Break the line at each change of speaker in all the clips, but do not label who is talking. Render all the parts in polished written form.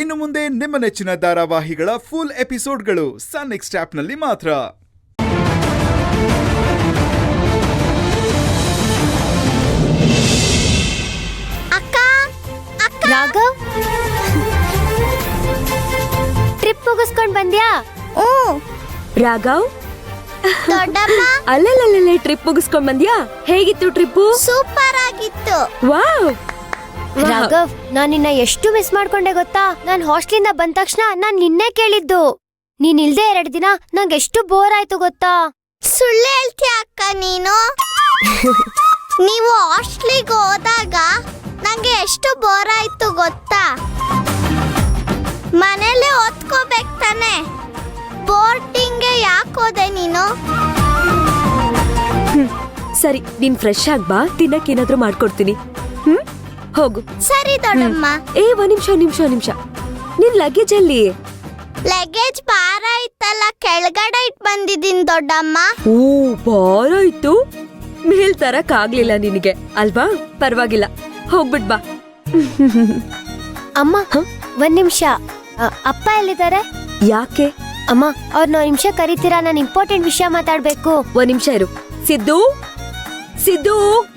ಇನ್ನು ಮುಂದೆ ನಿಮ್ಮ ನೆಚ್ಚಿನ ಧಾರಾವಾಹಿಗಳ ಫುಲ್ ಎಪಿಸೋಡ್ಗಳು ಸನ್ ನೆಕ್ಸ್ಟ್ ಆಪ್ನಲ್ಲಿ ಮಾತ್ರ.
ರಾಘವ್, ಟ್ರಿಪ್ ಮುಗಿಸ್ಕೊಂಡ್ ಬಂದ್ಯಾ?
ರಾಘವ್,
ಅಲ್ಲಲ್ಲೇ
ಟ್ರಿಪ್ ಮುಗಿಸ್ಕೊಂಡ್ ಬಂದ್ಯಾ? ಹೇಗಿತ್ತು ಟ್ರಿಪ್ಪು?
ಸೂಪರ್ ಆಗಿತ್ತು.
ವಾವ್!
ರಾಘವ್, ನಾನ್ ನಿನ್ನ ಎಷ್ಟು ಮಿಸ್ ಮಾಡ್ಕೊಂಡೆ ಗೊತ್ತಾ? ನಾನ್ ಹಾಸ್ಟೆಲಿಂದ ಬಂದ ತಕ್ಷಣ ನಾನ್ ನಿನ್ನೆ ಕೇಳಿದ್ದು. ನೀನ್ ಇಲ್ದೆ 2 ದಿನ ನಂಗೆ ಎಷ್ಟು ಬೋರ್ ಆಯ್ತು ಗೊತ್ತಾ?
ಸುಳ್ಳು ಹೇಳ್ತೀಯ ಅಕ್ಕ ನೀನು. ನೀವು ಹಾಸ್ಟೆಲಿಗೆ ಹೋದಾಗ ನಂಗೆ ಎಷ್ಟು ಬೋರ್ ಆಯ್ತು ಗೊತ್ತಾ? ಮನೇಲೆ ಓದ್ಕೋಬೇಕು ತಾನೆ. ಬೋರ್ಡಿಂಗ್ಗೆ ಯಾಕೆ ಹೋದೆ ನೀನು?
ಸರಿ, ನೀನ್ ಫ್ರೆಶ್ ಆಗ್ ಬಾ, ತಿನ್ನಕ್ಕೇನಾದ್ರೂ ಮಾಡ್ಕೊಡ್ತೀನಿ. ಹೋಗು.
ಸರಿ ದೊಡ್ಡಮ್ಮ.
ಒಂದ್ ನಿಮಿಷ. ನಿನ್ ಲಗೇಜ್ ಅಲ್ಲಿ?
ಲಗೇಜ್ ಭಾರ ಇತ್ತಲ್ಲ, ಕೆಳಗಡೆ ಇಟ್ ಬಂದಿದ್ದೀನಿ ದೊಡ್ಡಮ್ಮ.
ಓ, ಭಾರ ಇತ್ತು, ಮೇಲ್ ತರಕ್ ಆಗ್ಲಿಲ್ಲ ನಿನಗೆ ಅಲ್ವಾ? ಪರವಾಗಿಲ್ಲ, ಹೋಗ್ಬಿಟ್ ಬಾ.
ಅಮ್ಮ, 1 ನಿಮಿಷ. ಅಪ್ಪ ಎಲ್ಲಿದ್ದಾರೆ?
ಯಾಕೆ?
ಅಮ್ಮ, ಅವ್ರನ್ನ 1 ನಿಮಿಷ ಕರೀತೀರಾ? ನಾನು ಇಂಪಾರ್ಟೆಂಟ್ ವಿಷಯ ಮಾತಾಡ್ಬೇಕು.
1 ನಿಮಿಷ ಇರು. ಸಿದ್ದು.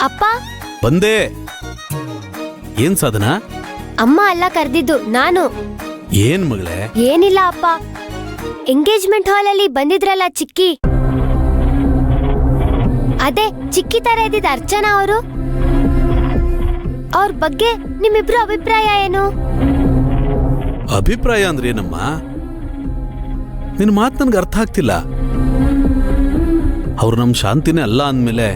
ಅಪ್ಪ
ಬಂದೆ. ಏನ್ ಸಾಧನ?
ಅಮ್ಮ ಅಲ್ಲ ಕರ್ದಿದ್ದು, ನಾನು.
ಏನ್ ಮಗಳೇ?
ಏನಿಲ್ಲ ಅಪ್ಪ, ಎಂಗೇಜ್ಮೆಂಟ್ ಹಾಲ್ ಅಲ್ಲಿ ಬಂದಿದ್ರಲ್ಲ ಚಿಕ್ಕಿ, ಅದೇ ಚಿಕ್ಕಿ ತರ ಇದ್ದಿದ್ದ ಅರ್ಚನಾ ಅವರು. ಅವ್ರ ಬಗ್ಗೆ ನಿಮ್ಮಿಬ್ರು ಅಭಿಪ್ರಾಯ ಏನು?
ಅಭಿಪ್ರಾಯ ಅಂದ್ರೆ ಏನಮ್ಮ? ನಿನ್ ಮಾತು ನನ್ಗೆ ಅರ್ಥ ಆಗ್ತಿಲ್ಲ. ಅವ್ರು ನಮ್ ಶಾಂತಿನೇ ಅಲ್ಲ ಅಂದ್ಮೇಲೆ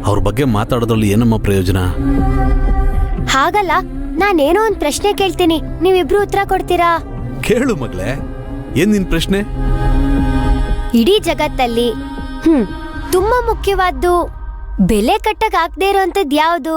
ಅವ್ರ ಬಗ್ಗೆ ಮಾತಾಡೋದ್ರಲ್ಲಿ ಏನಮ್ಮ ಪ್ರಯೋಜನ?
ಹಾಗಲ್ಲ, ನಾನೇನೋ ಒಂದ್ ಪ್ರಶ್ನೆ ಕೇಳ್ತೀನಿ, ನೀವಿಬ್ರು ಉತ್ತರ ಕೊಡ್ತೀರಾ?
ಕೇಳು ಮಗಳೇ, ಏನ್ ನಿನ್ ಪ್ರಶ್ನೆ?
ಇಡೀ ಜಗತ್ತಲ್ಲಿ ತುಂಬಾ ಮುಖ್ಯವಾದ್ದು, ಬೆಲೆ ಕಟ್ಟಕ್ ಆಗದೆ ಇರೋಂಥದ್ದು ಯಾವುದು?